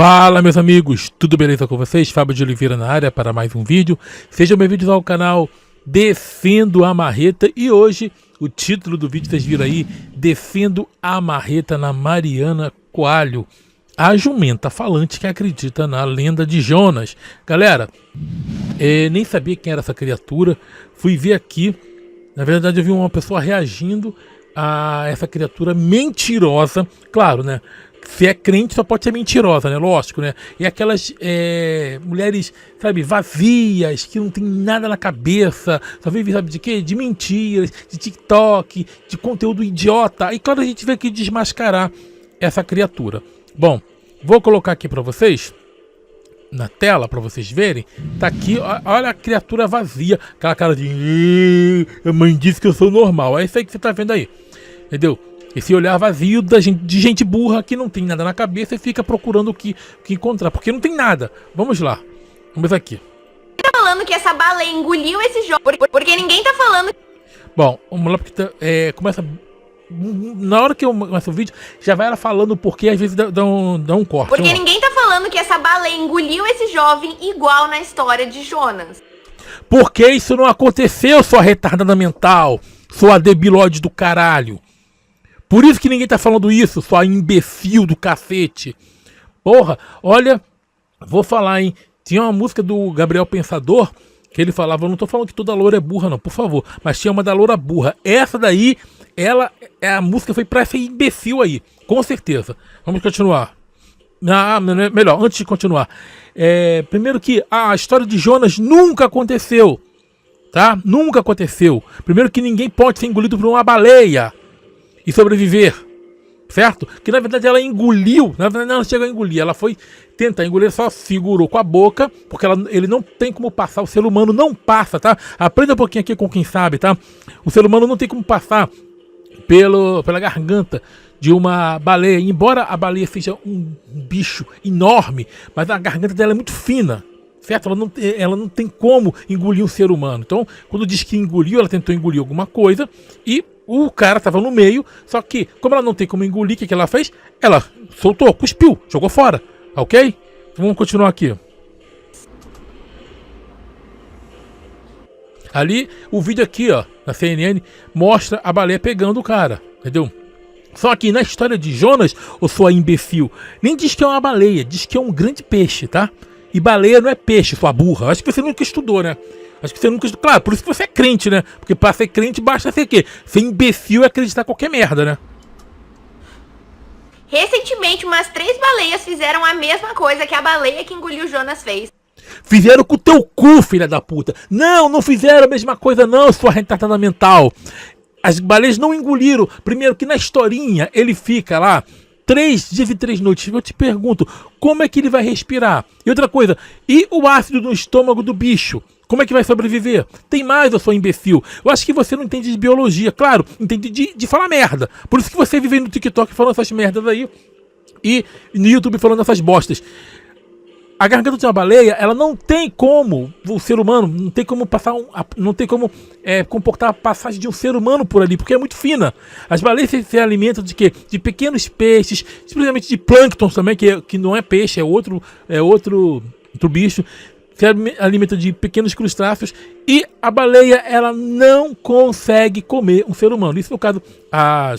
Fala, meus amigos, tudo beleza com vocês? Fábio de Oliveira na área para mais um vídeo. Sejam bem-vindos ao canal Defendo a Marreta. E hoje o título do vídeo vocês viram aí: Defendo a Marreta na Mariana Coalho, a jumenta falante que acredita na lenda de Jonas. Galera, nem sabia quem era essa criatura. Fui ver aqui. Na verdade eu vi uma pessoa reagindo a essa criatura mentirosa. Claro, né? Se é crente só pode ser mentirosa, né? Lógico, né? E aquelas mulheres, sabe, vazias, que não tem nada na cabeça, só vive, sabe de quê? De mentiras, de TikTok, de conteúdo idiota. Aí, claro, a gente vem aqui desmascarar essa criatura. Bom, vou colocar aqui pra vocês, na tela, pra vocês verem. Tá aqui, olha a criatura vazia, aquela cara de... A mãe disse que eu sou normal. É isso aí que você tá vendo aí, entendeu? Esse olhar vazio de gente burra que não tem nada na cabeça e fica procurando o que encontrar, porque não tem nada. Vamos lá, vamos aqui. Tá falando que essa baleia engoliu esse jogo, porque ninguém tá falando. Bom, vamos lá, porque começa... Na hora que eu começo o vídeo, já vai ela falando o porquê, às vezes dá um corte. Porque ninguém tá falando que essa baleia engoliu esse jovem igual na história de Jonas. Porque isso não aconteceu, sua retardada mental, sua debilóide do caralho. Por isso que ninguém tá falando isso, sua imbecil do cacete. Porra, olha, vou falar, hein. Tinha uma música do Gabriel Pensador que ele falava, eu não tô falando que toda loura é burra não, por favor. Mas tinha uma da loura burra. Essa daí, a música foi pra essa imbecil aí, com certeza. Vamos continuar. Melhor, antes de continuar. Primeiro que a história de Jonas nunca aconteceu. Tá? Nunca aconteceu. Primeiro que ninguém pode ser engolido por uma baleia e sobreviver, certo? Que na verdade ela engoliu, na verdade não chegou a engolir, ela foi tentar engolir, só segurou com a boca, porque ele não tem como passar, o ser humano não passa, tá? Aprenda um pouquinho aqui com quem sabe, tá? O ser humano não tem como passar pela garganta de uma baleia, embora a baleia seja um bicho enorme, mas a garganta dela é muito fina, certo? Ela não tem como engolir um ser humano. Então, quando diz que engoliu, ela tentou engolir alguma coisa e o cara estava no meio, só que, como ela não tem como engolir, o que ela fez? Ela soltou, cuspiu, jogou fora, ok? Então, vamos continuar aqui. Ali, o vídeo aqui, ó, na CNN, mostra a baleia pegando o cara, entendeu? Só que na história de Jonas, ô sua imbecil, nem diz que é uma baleia, diz que é um grande peixe, tá? E baleia não é peixe, sua burra. Acho que você nunca estudou, né? Acho que você nunca estudou. Claro, por isso que você é crente, né? Porque pra ser crente basta ser o quê? Ser imbecil e acreditar em qualquer merda, né? Recentemente, umas 3 baleias fizeram a mesma coisa que a baleia que engoliu Jonas fez. Fizeram com o teu cu, filha da puta. Não fizeram a mesma coisa não, sua retardada mental. As baleias não engoliram. Primeiro que na historinha ele fica lá 3 dias e 3 noites. Eu te pergunto, como é que ele vai respirar? E outra coisa, e o ácido no estômago do bicho? Como é que vai sobreviver? Tem mais, eu sou imbecil. Eu acho que você não entende de biologia. Claro, entende de falar merda. Por isso que você vive no TikTok falando essas merdas aí e no YouTube falando essas bostas. A garganta de uma baleia, ela não tem como, o ser humano, não tem como passar, não tem como comportar a passagem de um ser humano por ali, porque é muito fina. As baleias se alimentam de quê? De pequenos peixes, simplesmente de plâncton também, que não é peixe, é outro bicho. Se alimenta de pequenos crustáceos e a baleia, ela não consegue comer um ser humano. Isso no caso, a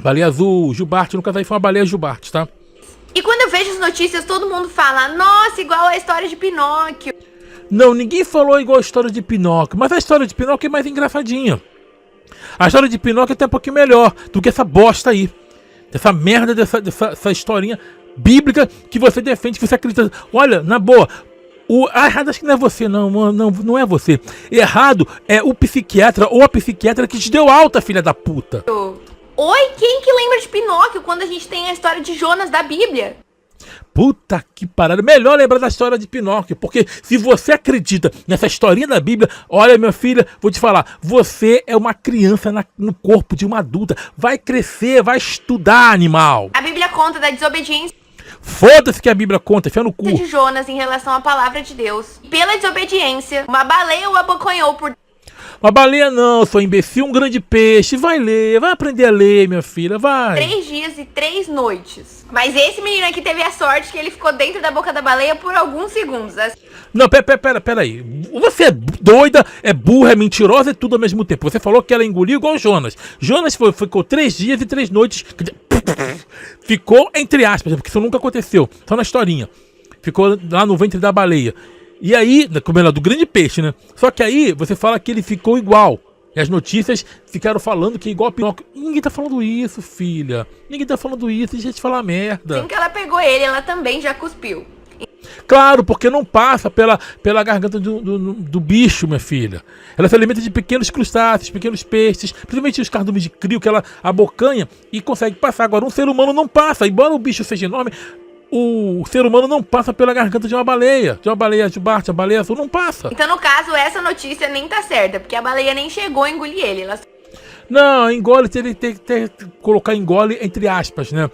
baleia azul, jubarte, no caso aí foi uma baleia jubarte, tá? E quando eu vejo as notícias, todo mundo fala, nossa, igual a história de Pinóquio. Não, ninguém falou igual a história de Pinóquio, mas a história de Pinóquio é mais engraçadinha. A história de Pinóquio é até um pouquinho melhor do que essa bosta aí. Dessa merda, dessa historinha bíblica que você defende, que você acredita. Olha, na boa, errado acho que não é você, não é você. Errado é o psiquiatra ou a psiquiatra que te deu alta, filha da puta. Oi, quem que lembra de Pinóquio quando a gente tem a história de Jonas da Bíblia? Puta que parada, melhor lembrar da história de Pinóquio, porque se você acredita nessa historinha da Bíblia, olha minha filha, vou te falar, você é uma criança no corpo de uma adulta, vai crescer, vai estudar, animal. A Bíblia conta da desobediência Foda-se que a Bíblia conta, enfia no cu. de Jonas em relação à palavra de Deus. Pela desobediência, uma baleia o abocanhou por... Uma baleia não, sua imbecil, um grande peixe. Vai ler, vai aprender a ler, minha filha, vai. 3 dias e 3 noites. Mas esse menino aqui teve a sorte que ele ficou dentro da boca da baleia por alguns segundos. Não, pera aí. Você é doida, é burra, é mentirosa, é tudo ao mesmo tempo. Você falou que ela engoliu igual Jonas. Jonas ficou 3 dias e 3 noites. Ficou entre aspas, porque isso nunca aconteceu. Só na historinha. Ficou lá no ventre da baleia. E aí, como ela do grande peixe, né? Só que aí você fala que ele ficou igual. E as notícias ficaram falando que é igual a Pinóquio. Ninguém tá falando isso, filha. Ninguém tá falando isso, deixa eu te falar merda. Assim que ela pegou ele, ela também já cuspiu. Claro, porque não passa pela garganta do bicho, minha filha. Ela se alimenta de pequenos crustáceos, pequenos peixes, principalmente os cardumes de crio que ela abocanha e consegue passar. Agora, um ser humano não passa. Embora o bicho seja enorme, o ser humano não passa pela garganta de uma baleia jubarte, uma baleia azul, não passa. Então, no caso, essa notícia nem tá certa, porque a baleia nem chegou a engolir ele. Não, engole, tem que colocar engole entre aspas, né?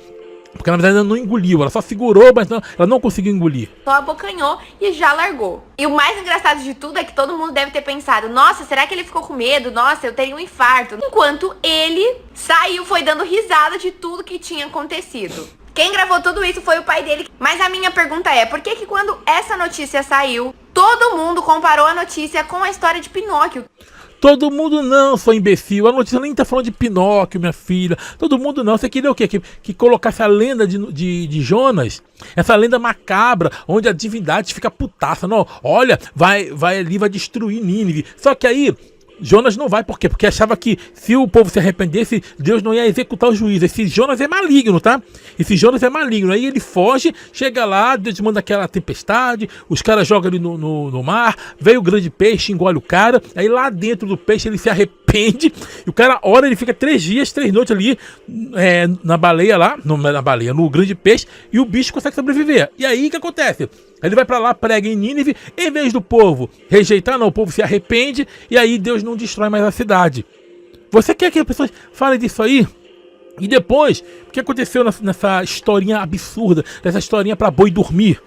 Porque na verdade ela não engoliu, ela só segurou, mas ela não conseguiu engolir. Só abocanhou e já largou. E o mais engraçado de tudo é que todo mundo deve ter pensado: nossa, será que ele ficou com medo? Nossa, eu teria um infarto. Enquanto ele saiu, foi dando risada de tudo que tinha acontecido. Quem gravou tudo isso foi o pai dele. Mas a minha pergunta é, por que quando essa notícia saiu, todo mundo comparou a notícia com a história de Pinóquio? Todo mundo não, sua imbecil. A notícia nem tá falando de Pinóquio, minha filha. Todo mundo não. Você queria o quê? Que colocasse a lenda de Jonas, essa lenda macabra, onde a divindade fica putaça. Não, olha, vai ali, vai destruir Nínive. Só que aí Jonas não vai, por quê? Porque achava que se o povo se arrependesse, Deus não ia executar o juízo. Esse Jonas é maligno, tá? Esse Jonas é maligno. Aí ele foge, chega lá, Deus manda aquela tempestade, os caras jogam ele no mar, veio o grande peixe, engole o cara, aí lá dentro do peixe ele se arrepende, e o cara ora, ele fica 3 dias, 3 noites ali na baleia lá, no grande peixe, e o bicho consegue sobreviver. E aí o que acontece? Ele vai pra lá, prega em Nínive, em vez do povo rejeitar, não, o povo se arrepende, e aí Deus não destrói mais a cidade. Você quer que as pessoas falem disso aí? E depois, o que aconteceu nessa historinha absurda, nessa historinha pra boi dormir?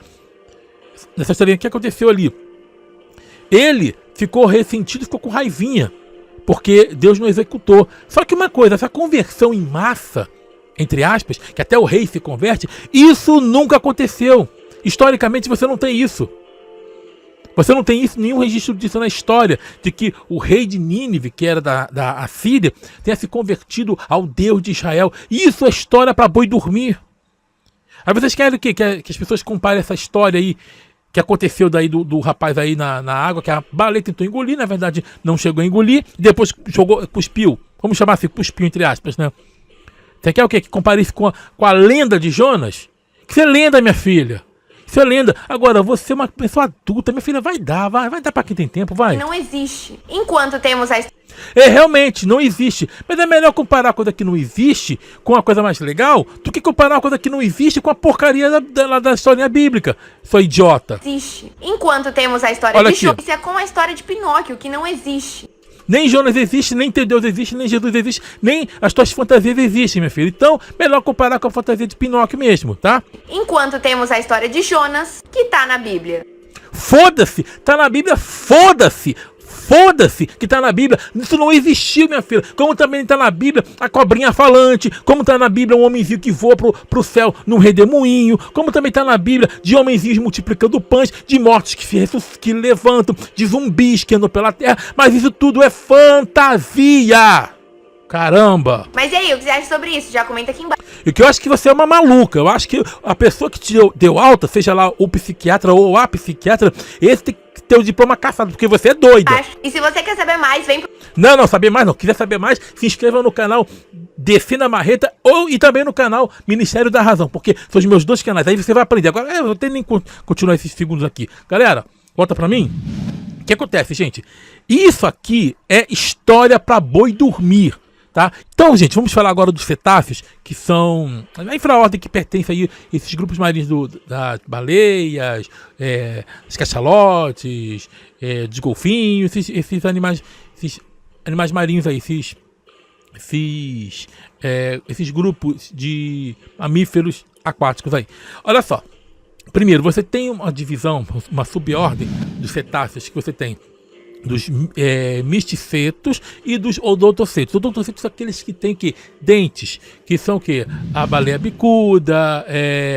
Nessa historinha, o que aconteceu ali? Ele ficou ressentido, ficou com raivinha, porque Deus não executou. Só que uma coisa, essa conversão em massa, entre aspas, que até o rei se converte, isso nunca aconteceu. Historicamente você não tem isso. Você não tem isso, nenhum registro disso na história, de que o rei de Nínive, que era da Assíria, tenha se convertido ao Deus de Israel. Isso é história para boi dormir. Aí vocês querem o quê? Que as pessoas comparem essa história aí, que aconteceu daí do rapaz aí na água, que a baleia tentou engolir, na verdade não chegou a engolir, e depois cuspiu. Vamos chamar assim, cuspiu entre aspas, né? Você quer o quê? Que compare isso com a lenda de Jonas? Que é lenda, minha filha. Isso é lenda. Agora, você é uma pessoa adulta, minha filha, vai dar pra quem tem tempo, vai. Não existe. Enquanto temos a realmente, não existe. Mas é melhor comparar a coisa que não existe com a coisa mais legal do que comparar a coisa que não existe com a porcaria da história bíblica. Sua idiota. Existe. Enquanto temos a história de Jonas com a história de Pinóquio, que não existe. Nem Jonas existe, nem teu Deus existe, nem Jesus existe, nem as tuas fantasias existem, minha filha. Então, melhor comparar com a fantasia de Pinóquio mesmo, tá? Enquanto temos a história de Jonas, que tá na Bíblia. Foda-se! Tá na Bíblia, foda-se! Foda-se que tá na Bíblia. Isso não existiu, minha filha. Como também tá na Bíblia a cobrinha falante. Como tá na Bíblia um homenzinho que voa pro céu num redemoinho. Como também tá na Bíblia de homenzinhos multiplicando pães, de mortos que levantam, de zumbis que andam pela terra. Mas isso tudo é fantasia. Caramba! Mas e aí, o que você acha sobre isso? Já comenta aqui embaixo. E que eu acho que você é uma maluca. Eu acho que a pessoa que te deu alta, seja lá o psiquiatra ou a psiquiatra, esse tem que ter o diploma caçado, porque você é doida. E se você quer saber mais, vem pro... Não, saber mais não. Quiser saber mais, se inscreva no canal Defina Marreta e também no canal Ministério da Razão, porque são os meus 2 canais. Aí você vai aprender. Agora, eu não tenho nem continuar esses segundos aqui. Galera, volta pra mim. O que acontece, gente? Isso aqui é história pra boi dormir. Tá? Então, gente, vamos falar agora dos cetáceos, que são a infraordem que pertence aí a esses grupos marinhos das baleias, dos cachalotes, dos golfinhos, esses animais marinhos aí, esses grupos de mamíferos aquáticos aí. Olha só, primeiro, você tem uma divisão, uma subordem dos cetáceos que você tem misticetos e dos odontocetos. Odontocetos são aqueles que têm que dentes, que são o quê? A baleia bicuda,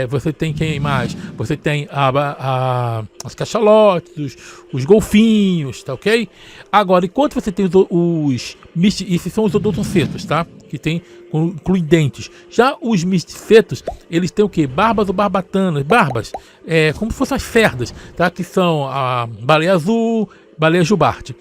você tem quem mais? Você tem as cachalotes, os golfinhos, tá ok? Agora, enquanto você tem esses são os odontocetos, tá? Que inclui dentes. Já os misticetos, eles têm o quê? Barbas ou barbatanas, barbas, como se fossem as cerdas, tá? Que são a baleia azul, baleia jubarte.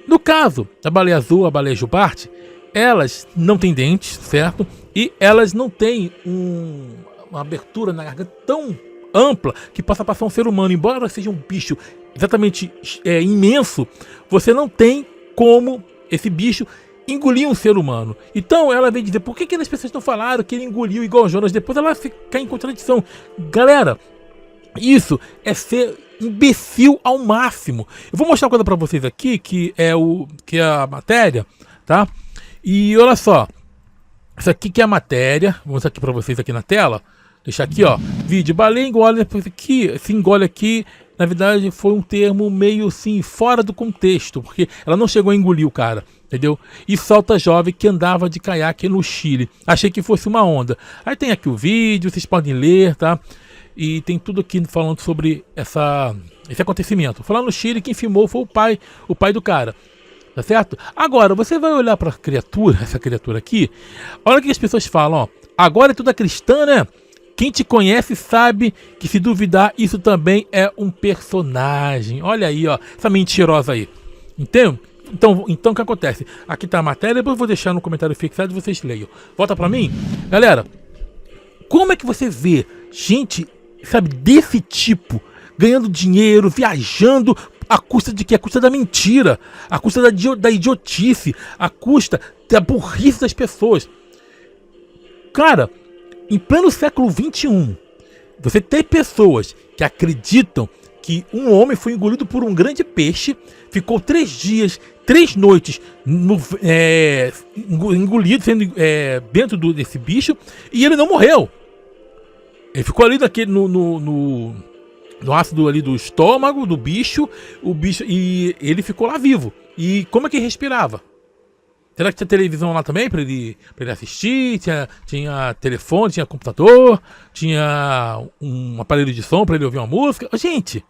No caso da baleia azul, a baleia jubarte, elas não têm dentes, certo? E elas não têm uma abertura na garganta tão ampla que possa passar um ser humano. Embora seja um bicho exatamente imenso, você não tem como esse bicho engolir um ser humano. Então ela vem dizer, por que as pessoas não falaram que ele engoliu igual o Jonas? Depois ela fica em contradição. Galera, isso é ser imbecil ao máximo. Eu vou mostrar uma coisa pra vocês aqui, que é a matéria, tá? E olha só, isso aqui que é a matéria, vou mostrar aqui pra vocês aqui na tela. Deixar aqui, ó, vídeo, baleia engole, depois aqui, esse engole aqui, na verdade foi um termo meio assim, fora do contexto, porque ela não chegou a engolir o cara, entendeu? E solta jovem que andava de caiaque no Chile. Achei que fosse uma onda. Aí tem aqui o vídeo, vocês podem ler, tá? E tem tudo aqui falando sobre esse acontecimento. Falando no Chile, quem filmou foi o pai do cara. Tá certo? Agora, você vai olhar para essa criatura aqui. Olha o que as pessoas falam, ó. Agora é toda cristã, né? Quem te conhece sabe que, se duvidar, isso também é um personagem. Olha aí, ó. Essa mentirosa aí. Entende? Então o que acontece? Aqui tá a matéria, depois eu vou deixar no comentário fixado e vocês leiam. Volta pra mim. Galera, como é que você vê gente, sabe, desse tipo, ganhando dinheiro, viajando, à custa de quê? À custa da mentira, à custa da idiotice, à custa da burrice das pessoas. Cara, em pleno século XXI, você tem pessoas que acreditam que um homem foi engolido por um grande peixe, ficou 3 dias, 3 noites engolido, sendo dentro desse bicho, e ele não morreu. Ele ficou ali no ácido ali do estômago do bicho, e ele ficou lá vivo. E como é que ele respirava? Será que tinha televisão lá também para ele assistir? Tinha telefone, tinha computador, tinha um aparelho de som para ele ouvir uma música? Gente,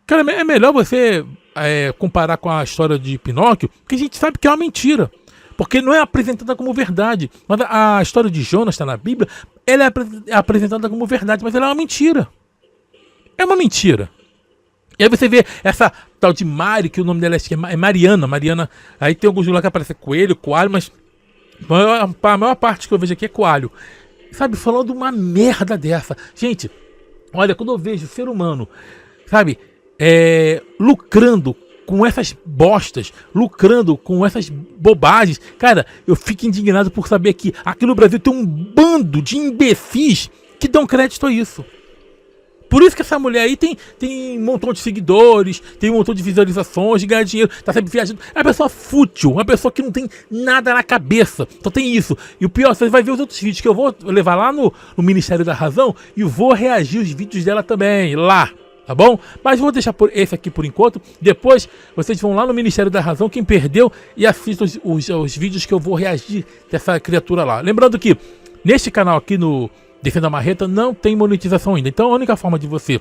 cara, é melhor você comparar com a história de Pinóquio, porque a gente sabe que é uma mentira. Porque não é apresentada como verdade. Mas a história de Jonas está na Bíblia, ela é apresentada como verdade, mas ela é uma mentira. É uma mentira. E aí você vê essa tal de Mari, que o nome dela é Mariana. Mariana, aí tem alguns lugares que aparece coelho, coalho, mas a maior parte que eu vejo aqui é coalho. Sabe, falando uma merda dessa. Gente, olha, quando eu vejo o ser humano, sabe, lucrando com essas bostas, lucrando com essas bobagens, cara, eu fico indignado por saber que aqui no Brasil tem um bando de imbecis que dão crédito a isso. Por isso que essa mulher aí tem um montão de seguidores, tem um montão de visualizações, ganha dinheiro, tá sempre viajando. É uma pessoa fútil, uma pessoa que não tem nada na cabeça, só tem isso. E o pior, você vai ver os outros vídeos que eu vou levar lá no Ministério da Razão e vou reagir os vídeos dela também, lá. Tá bom? Mas vou deixar esse aqui por enquanto. Depois vocês vão lá no Ministério da Razão, quem perdeu, e assistam os vídeos que eu vou reagir dessa criatura lá. Lembrando que neste canal aqui no Defenda a Marreta não tem monetização ainda. Então a única forma de você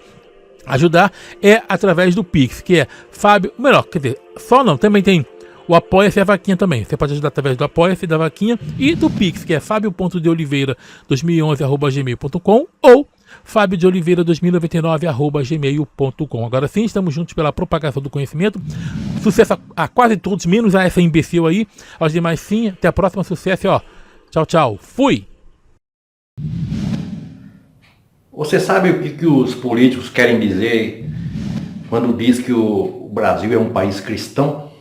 ajudar é através do Pix, que é Fábio... Melhor, quer dizer, só não, também tem o Apoia-se e a Vaquinha também. Você pode ajudar através do Apoia-se, da Vaquinha e do Pix, que é fabio.deoliveira2011@gmail.com ou fabiodeoliveira2099@gmail.com. Agora sim, estamos juntos pela propagação do conhecimento. Sucesso a quase todos, menos a essa imbecil aí. Aos demais sim, até a próxima, sucesso, ó. Tchau, tchau. Fui! Você sabe o que os políticos querem dizer quando diz que o Brasil é um país cristão?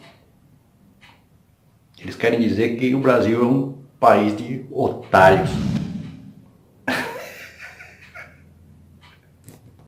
Eles querem dizer que o Brasil é um país de otários.